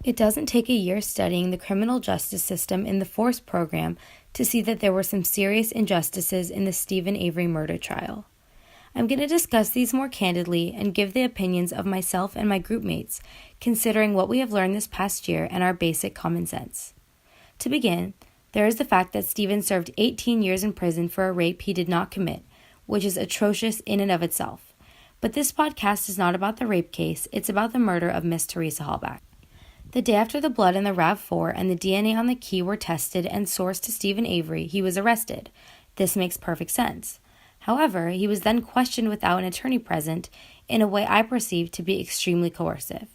It doesn't take a year studying the criminal justice system in the FORCE program to see that there were some serious injustices in the Stephen Avery murder trial. I'm going to discuss these more candidly and give the opinions of myself and my group mates, considering what we have learned this past year and our basic common sense. To begin, there is the fact that Stephen served 18 years in prison for a rape he did not commit, which is atrocious in and of itself. But this podcast is not about the rape case, it's about the murder of Miss Teresa Halbach. The day after the blood in the RAV4 and the DNA on the key were tested and sourced to Stephen Avery, he was arrested. This makes perfect sense. However, he was then questioned without an attorney present in a way I perceive to be extremely coercive.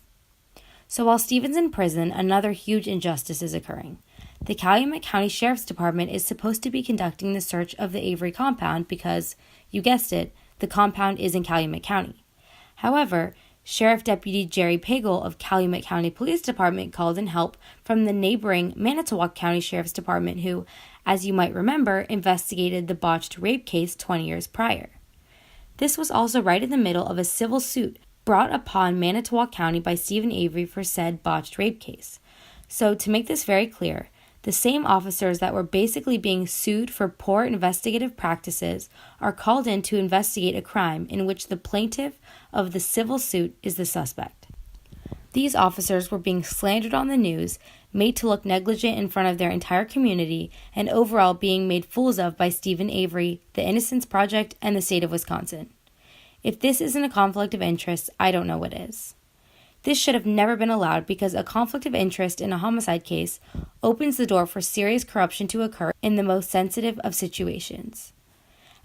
So while Stephen's in prison, another huge injustice is occurring. The Calumet County Sheriff's Department is supposed to be conducting the search of the Avery compound because, you guessed it, the compound is in Calumet County. However, Sheriff Deputy Jerry Pagel of Calumet County Police Department called in help from the neighboring Manitowoc County Sheriff's Department who, as you might remember, investigated the botched rape case 20 years prior. This was also right in the middle of a civil suit brought upon Manitowoc County by Stephen Avery for said botched rape case. So to make this very clear, the same officers that were basically being sued for poor investigative practices are called in to investigate a crime in which the plaintiff of the civil suit is the suspect. These officers were being slandered on the news, made to look negligent in front of their entire community, and overall being made fools of by Stephen Avery, the Innocence Project, and the state of Wisconsin. If this isn't a conflict of interest, I don't know what is. This should have never been allowed because a conflict of interest in a homicide case opens the door for serious corruption to occur in the most sensitive of situations.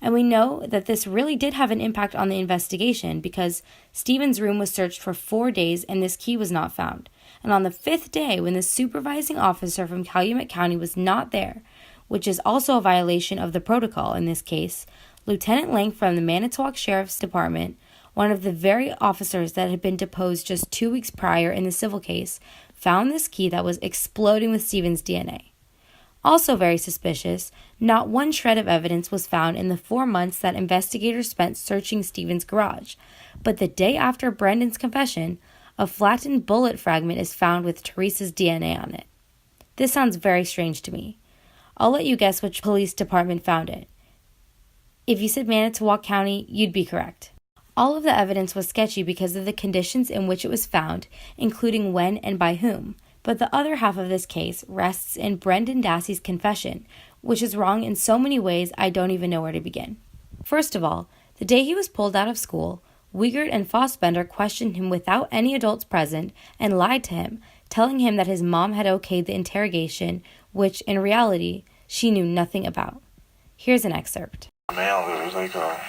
And we know that this really did have an impact on the investigation because Stephen's room was searched for 4 days and this key was not found. And on the 5th day, when the supervising officer from Calumet County was not there, which is also a violation of the protocol in this case, Lieutenant Lang from the Manitowoc Sheriff's Department, one of the very officers that had been deposed just 2 weeks prior in the civil case, found this key that was exploding with Stephen's DNA. Also very suspicious, not one shred of evidence was found in the 4 months that investigators spent searching Stephen's garage, but the day after Brendan's confession, a flattened bullet fragment is found with Teresa's DNA on it. This sounds very strange to me. I'll let you guess which police department found it. If you said Manitowoc County, you'd be correct. All of the evidence was sketchy because of the conditions in which it was found, including when and by whom. But the other half of this case rests in Brendan Dassey's confession, which is wrong in so many ways I don't even know where to begin. First of all, the day he was pulled out of school, Wiegert and Fossbender questioned him without any adults present and lied to him, telling him that his mom had okayed the interrogation, which, in reality, she knew nothing about. Here's an excerpt. Mail, there was like a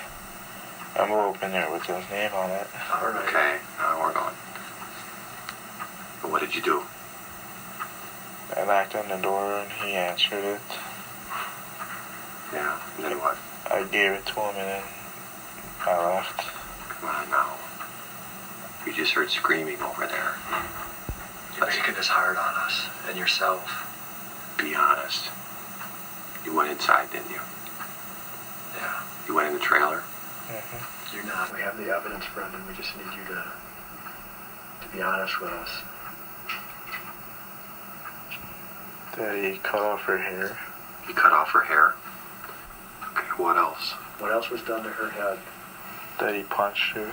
envelope in there with his name on it. Okay, we're going. But what did you do? I knocked on the door and he answered it. Yeah, and then what? I gave it to him and then I left. Come on now. You just heard screaming over there. You're making this hard on us and yourself. Be honest. You went inside, didn't you? Yeah. You went in the trailer? Mm-hmm. You're not. We have the evidence, Brendan. We just need you to be honest with us. That he cut off her hair. He cut off her hair? Okay, what else? What else was done to her head? That he punched her.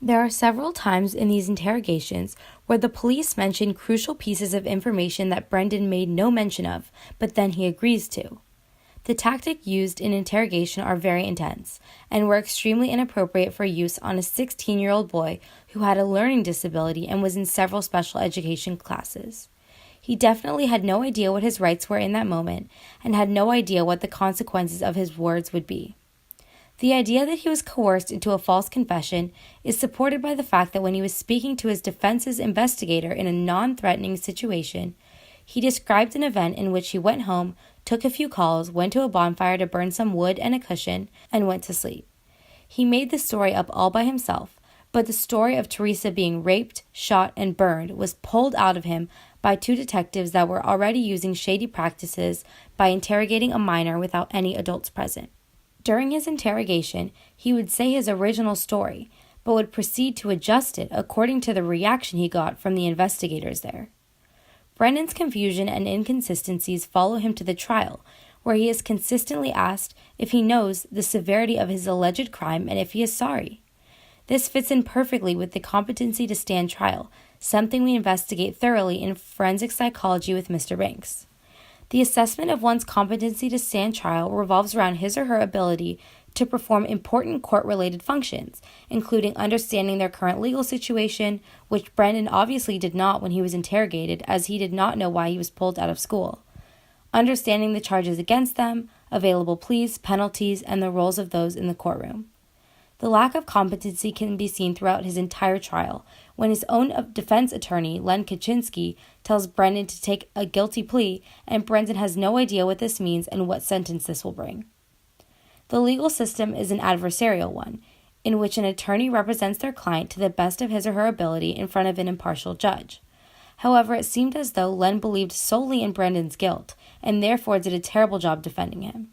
There are several times in these interrogations where the police mention crucial pieces of information that Brendan made no mention of, but then he agrees to. The tactics used in interrogation are very intense, and were extremely inappropriate for use on a 16-year-old boy who had a learning disability and was in several special education classes. He definitely had no idea what his rights were in that moment, and had no idea what the consequences of his words would be. The idea that he was coerced into a false confession is supported by the fact that when he was speaking to his defense's investigator in a non-threatening situation, he described an event in which he went home, took a few calls, went to a bonfire to burn some wood and a cushion, and went to sleep. He made the story up all by himself, but the story of Teresa being raped, shot, and burned was pulled out of him by 2 detectives that were already using shady practices by interrogating a minor without any adults present. During his interrogation, he would say his original story, but would proceed to adjust it according to the reaction he got from the investigators there. Brendan's confusion and inconsistencies follow him to the trial, where he is consistently asked if he knows the severity of his alleged crime and if he is sorry. This fits in perfectly with the competency to stand trial, something we investigate thoroughly in forensic psychology with Mr. Banks. The assessment of one's competency to stand trial revolves around his or her ability to perform important court-related functions, including understanding their current legal situation, which Brendan obviously did not when he was interrogated, as he did not know why he was pulled out of school, understanding the charges against them, available pleas, penalties, and the roles of those in the courtroom. The lack of competency can be seen throughout his entire trial, when his own defense attorney, Len Kaczynski, tells Brendan to take a guilty plea, and Brendan has no idea what this means and what sentence this will bring. The legal system is an adversarial one, in which an attorney represents their client to the best of his or her ability in front of an impartial judge. However, it seemed as though Len believed solely in Brendan's guilt, and therefore did a terrible job defending him.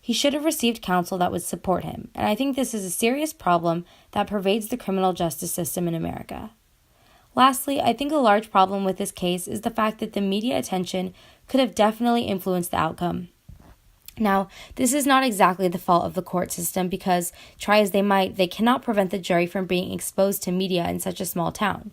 He should have received counsel that would support him, and I think this is a serious problem that pervades the criminal justice system in America. Lastly, I think a large problem with this case is the fact that the media attention could have definitely influenced the outcome. Now, this is not exactly the fault of the court system because, try as they might, they cannot prevent the jury from being exposed to media in such a small town.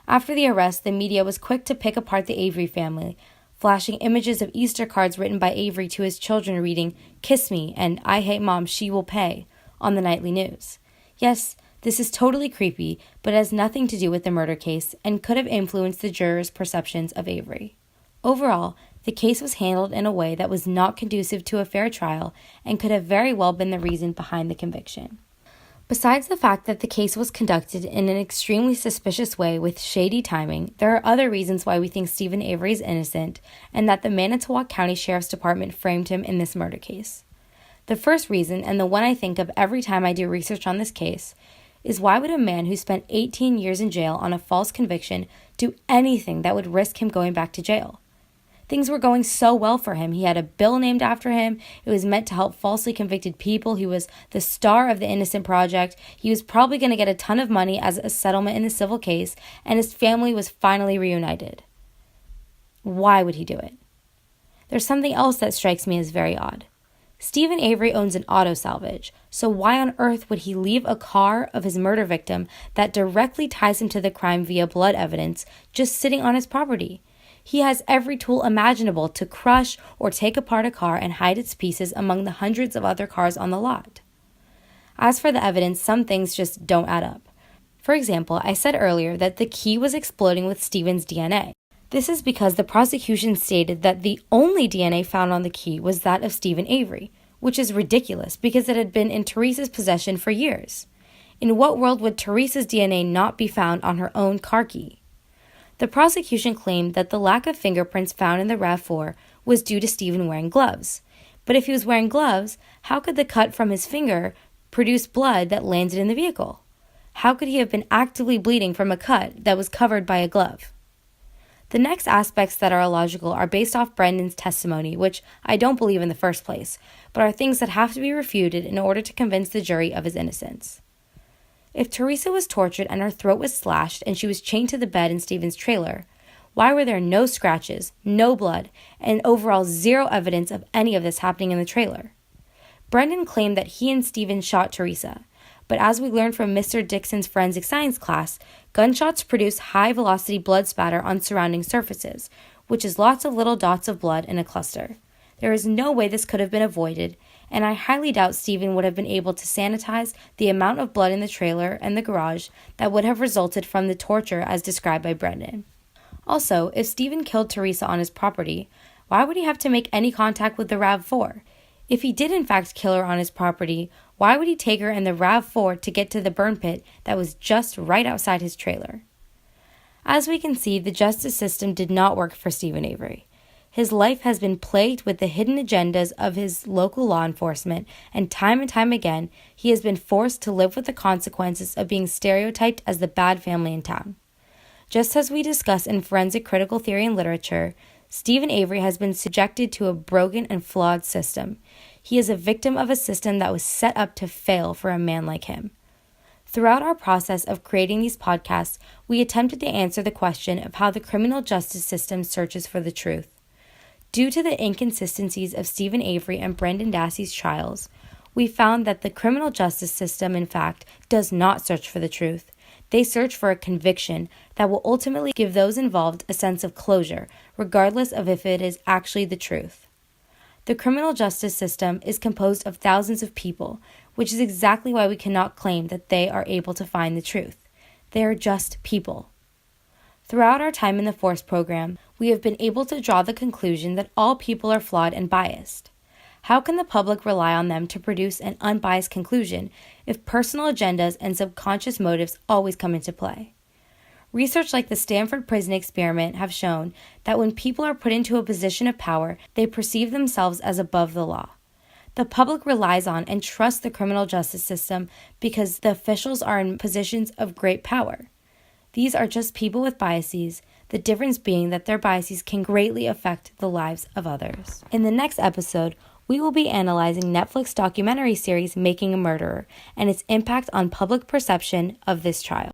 After the arrest, the media was quick to pick apart the Avery family, flashing images of Easter cards written by Avery to his children reading, "Kiss me," and "I hate mom, she will pay," on the nightly news. Yes, this is totally creepy, but has nothing to do with the murder case and could have influenced the jurors' perceptions of Avery. Overall, the case was handled in a way that was not conducive to a fair trial and could have very well been the reason behind the conviction. Besides the fact that the case was conducted in an extremely suspicious way with shady timing, there are other reasons why we think Stephen Avery is innocent and that the Manitowoc County Sheriff's Department framed him in this murder case. The first reason, and the one I think of every time I do research on this case, is why would a man who spent 18 years in jail on a false conviction do anything that would risk him going back to jail? Things were going so well for him. He had a bill named after him. It was meant to help falsely convicted people. He was the star of the Innocent Project. He was probably going to get a ton of money as a settlement in the civil case, and his family was finally reunited. Why would he do it? There's something else that strikes me as very odd. Stephen Avery owns an auto salvage, so why on earth would he leave a car of his murder victim that directly ties him to the crime via blood evidence just sitting on his property? He has every tool imaginable to crush or take apart a car and hide its pieces among the hundreds of other cars on the lot. As for the evidence, some things just don't add up. For example, I said earlier that the key was exploding with Stephen's DNA. This is because the prosecution stated that the only DNA found on the key was that of Stephen Avery, which is ridiculous because it had been in Teresa's possession for years. In what world would Teresa's DNA not be found on her own car key? The prosecution claimed that the lack of fingerprints found in the RAV4 was due to Stephen wearing gloves. But if he was wearing gloves, how could the cut from his finger produce blood that landed in the vehicle? How could he have been actively bleeding from a cut that was covered by a glove? The next aspects that are illogical are based off Brendan's testimony, which I don't believe in the first place, but are things that have to be refuted in order to convince the jury of his innocence. If Teresa was tortured and her throat was slashed and she was chained to the bed in Stephen's trailer, why were there no scratches, no blood, and overall zero evidence of any of this happening in the trailer? Brendan claimed that he and Stephen shot Teresa, but as we learned from Mr. Dixon's forensic science class, gunshots produce high-velocity blood spatter on surrounding surfaces, which is lots of little dots of blood in a cluster. There is no way this could have been avoided, and I highly doubt Stephen would have been able to sanitize the amount of blood in the trailer and the garage that would have resulted from the torture as described by Brendan. Also, if Stephen killed Teresa on his property, why would he have to make any contact with the RAV4? If he did in fact kill her on his property, why would he take her in the RAV4 to get to the burn pit that was just right outside his trailer? As we can see, the justice system did not work for Stephen Avery. His life has been plagued with the hidden agendas of his local law enforcement, and time again, he has been forced to live with the consequences of being stereotyped as the bad family in town. Just as we discuss in forensic critical theory and literature, Stephen Avery has been subjected to a broken and flawed system. He is a victim of a system that was set up to fail for a man like him. Throughout our process of creating these podcasts, we attempted to answer the question of how the criminal justice system searches for the truth. Due to the inconsistencies of Stephen Avery and Brendan Dassey's trials, we found that the criminal justice system, in fact, does not search for the truth. They search for a conviction that will ultimately give those involved a sense of closure, regardless of if it is actually the truth. The criminal justice system is composed of thousands of people, which is exactly why we cannot claim that they are able to find the truth. They are just people. Throughout our time in the FORCE program, we have been able to draw the conclusion that all people are flawed and biased. How can the public rely on them to produce an unbiased conclusion if personal agendas and subconscious motives always come into play? Research like the Stanford Prison Experiment have shown that when people are put into a position of power, they perceive themselves as above the law. The public relies on and trusts the criminal justice system because the officials are in positions of great power. These are just people with biases, the difference being that their biases can greatly affect the lives of others. In the next episode, we will be analyzing Netflix documentary series Making a Murderer and its impact on public perception of this trial.